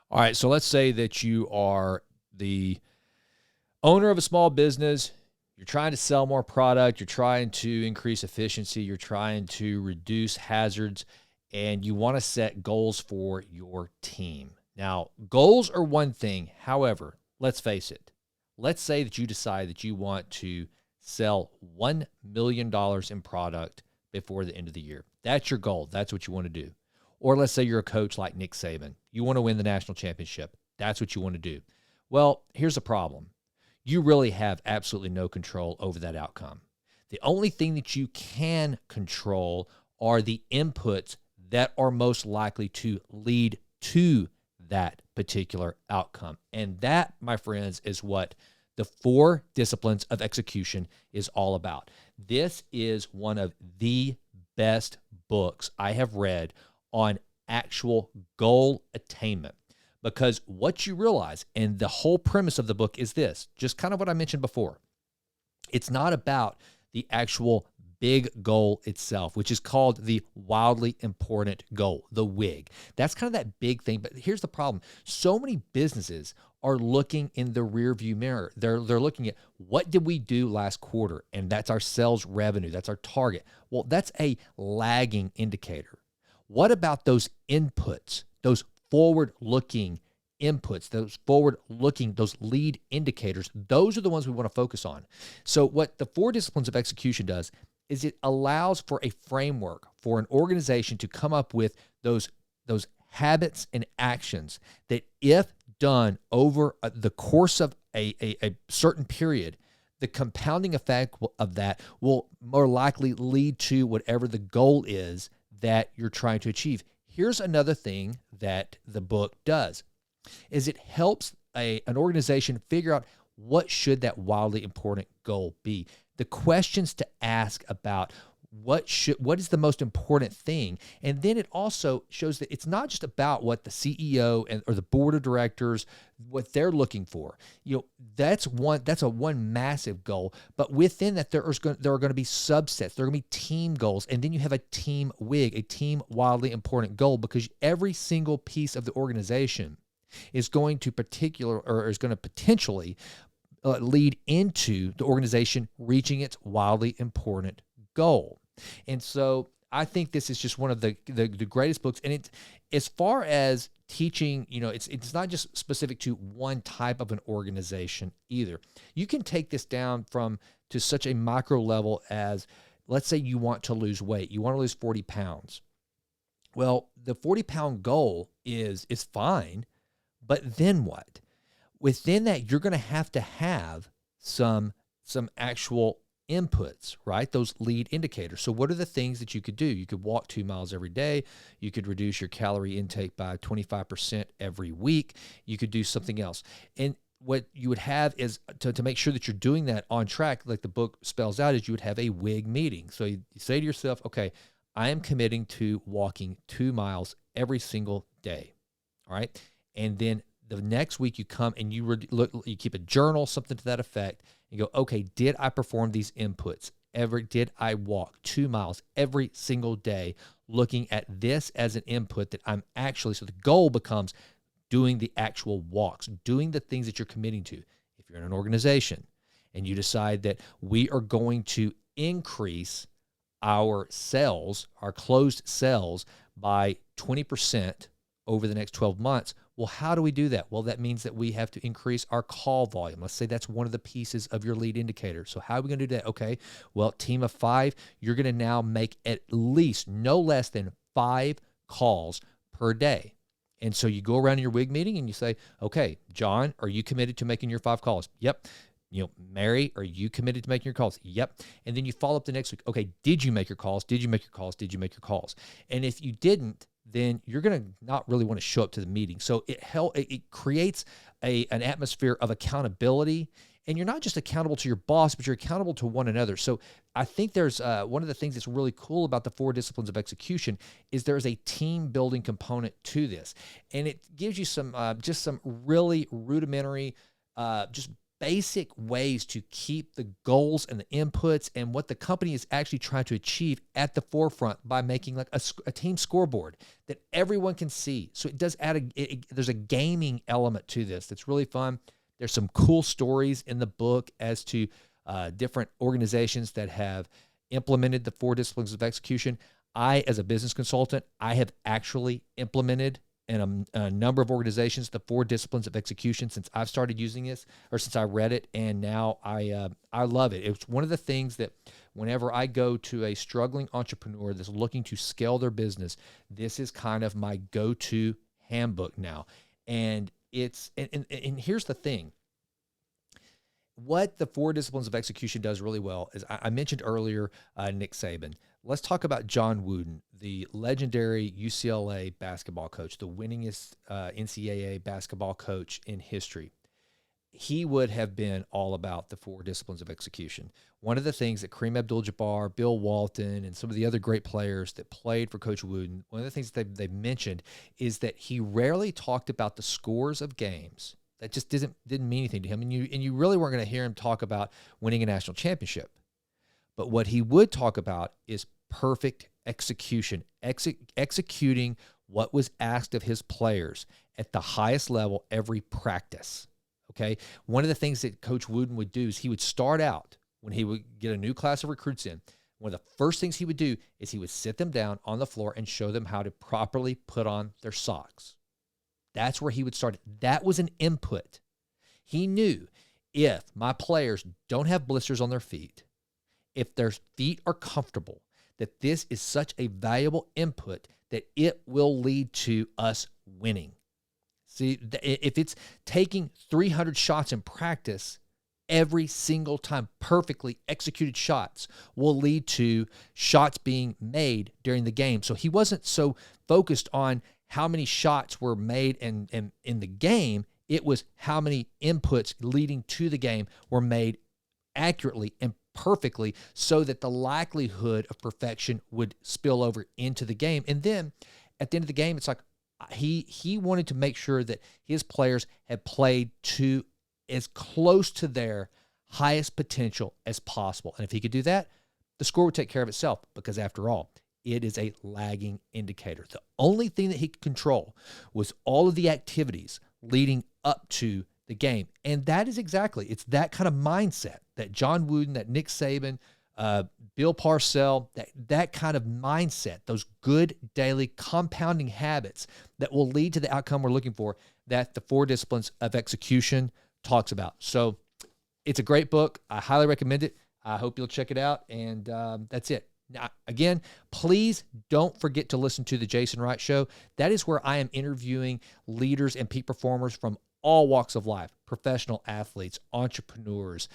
All right, so let's say that you are the owner of a small business. You're trying to sell more product. You're trying to increase efficiency. You're trying to reduce hazards, and you want to set goals for your team. Now, goals are one thing. However, let's face it. Let's say that you decide that you want to sell $1 million in product before the end of the year. That's your goal. That's what you want to do. Or let's say you're a coach like Nick Saban. You want to win the national championship. That's what you want to do. Well, here's the problem. You really have absolutely no control over that outcome. The only thing that you can control are the inputs that are most likely to lead to that particular outcome. And that, my friends, is what the 4 disciplines of execution is all about. This is one of the best books I have read on actual goal attainment. Because what you realize, and the whole premise of the book is this, just kind of what I mentioned before. It's not about the actual big goal itself, which is called the wildly important goal, the WIG. That's kind of that big thing. But here's the problem. So many businesses are looking in the rearview mirror. They're looking at what did we do last quarter? And that's our sales revenue. That's our target. Well, that's a lagging indicator. What about those inputs, those forward-looking inputs, those lead indicators? Those are the ones we want to focus on. So what the 4 disciplines of execution does is it allows for a framework for an organization to come up with those habits and actions that, if done over the course of a certain period, the compounding effect of that will more likely lead to whatever the goal is that you're trying to achieve. Here's another thing that the book does, is it helps an organization figure out what should that wildly important goal be. The questions to ask about what is the most important thing. And then it also shows that it's not just about what the CEO or the board of directors, what they're looking for. That's a one massive goal. But within that, there are going to be subsets. There are going to be team goals. And then you have a team WIG, a team wildly important goal, because every single piece of the organization is going to potentially lead into the organization reaching its wildly important goal. And so I think this is just one of the greatest books. And it's, as far as teaching, it's not just specific to one type of an organization either. You can take this down to such a micro level as, let's say you want to lose weight. You want to lose 40 pounds. Well, the 40-pound goal is fine, but then what? Within that, you're going to have some actual inputs, right? Those lead indicators. So what are the things that you could do? You could walk 2 miles every day. You could reduce your calorie intake by 25% every week. You could do something else. And what you would have is to make sure that you're doing that on track, like the book spells out, is you would have a WIG meeting. So you say to yourself, okay, I am committing to walking 2 miles every single day. All right. And then the next week you come and you keep a journal, something to that effect, and go, okay, did I perform these inputs? Did I walk 2 miles every single day, looking at this as an input that I'm actually, so the goal becomes doing the actual walks, doing the things that you're committing to. If you're in an organization and you decide that we are going to increase our sales, our closed sales, by 20% over the next 12 months, well, how do we do that? Well, that means that we have to increase our call volume. Let's say that's one of the pieces of your lead indicator. So how are we going to do that? Okay, well, team of 5, you're going to now make at least no less than 5 calls per day. And so you go around in your WIG meeting and you say, okay, John, are you committed to making your 5 calls? Yep. Mary, are you committed to making your calls? Yep. And then you follow up the next week. Okay, did you make your calls? Did you make your calls? Did you make your calls? And if you didn't, then you're going to not really want to show up to the meeting. So it creates an atmosphere of accountability, and you're not just accountable to your boss, but you're accountable to one another. So I think there's one of the things that's really cool about the 4 disciplines of execution is there's a team building component to this, and it gives you some really rudimentary, just basic ways to keep the goals and the inputs and what the company is actually trying to achieve at the forefront by making like a team scoreboard that everyone can see. So it does add there's a gaming element to this that's really fun. There's some cool stories in the book as to different organizations that have implemented the 4 disciplines of execution. I, as a business consultant, I have actually implemented in a number of organizations the 4 disciplines of execution since I've started using this, or since I read it, and now I love it. It's one of the things that whenever I go to a struggling entrepreneur that's looking to scale their business, this is kind of my go-to handbook now. And it's and here's the thing. What the 4 disciplines of execution does really well is I mentioned earlier Nick Saban. Let's talk about John Wooden, the legendary UCLA basketball coach, the winningest NCAA basketball coach in history. He would have been all about the 4 disciplines of execution. One of the things that Kareem Abdul-Jabbar, Bill Walton, and some of the other great players that played for Coach Wooden, one of the things that they mentioned is that he rarely talked about the scores of games. That just didn't mean anything to him. And you really weren't going to hear him talk about winning a national championship. But what he would talk about is perfect execution, executing what was asked of his players at the highest level every practice. Okay. One of the things that Coach Wooden would do is he would start out when he would get a new class of recruits in. One of the first things he would do is he would sit them down on the floor and show them how to properly put on their socks. That's where he would start. That was an input. He knew if my players don't have blisters on their feet, if their feet are comfortable, that this is such a valuable input that it will lead to us winning. See, if it's taking 300 shots in practice, every single time, perfectly executed shots will lead to shots being made during the game. So he wasn't so focused on how many shots were made in the game. It was how many inputs leading to the game were made accurately and perfectly so that the likelihood of perfection would spill over into the game. And then at the end of the game, it's like he wanted to make sure that his players had played to as close to their highest potential as possible. And if he could do that, the score would take care of itself, because after all, it is a lagging indicator. The only thing that he could control was all of the activities leading up to the game. And that is it's that kind of mindset that John Wooden, that Nick Saban, Bill Parcells, that kind of mindset, those good daily compounding habits that will lead to the outcome we're looking for, that the 4 disciplines of execution talks about. So it's a great book. I highly recommend it. I hope you'll check it out. And that's it. Now, again, please don't forget to listen to The Jason Wright Show. That is where I am interviewing leaders and peak performers from all walks of life, professional athletes, entrepreneurs,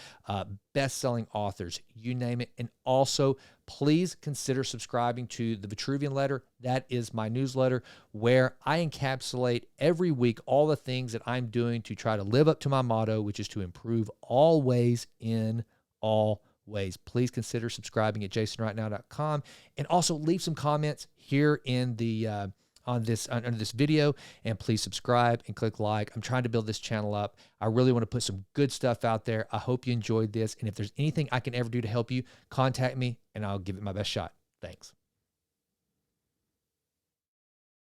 best-selling authors, you name it. And also, please consider subscribing to the Vitruvian Letter. That is my newsletter where I encapsulate every week all the things that I'm doing to try to live up to my motto, which is to improve always in all ways. Please consider subscribing at jasonrightnow.com, and also leave some comments here in the under this video, and please subscribe and click like. I'm trying to build this channel up. I really want to put some good stuff out there. I hope you enjoyed this, and if there's anything I can ever do to help you, contact me and I'll give it my best shot. Thanks.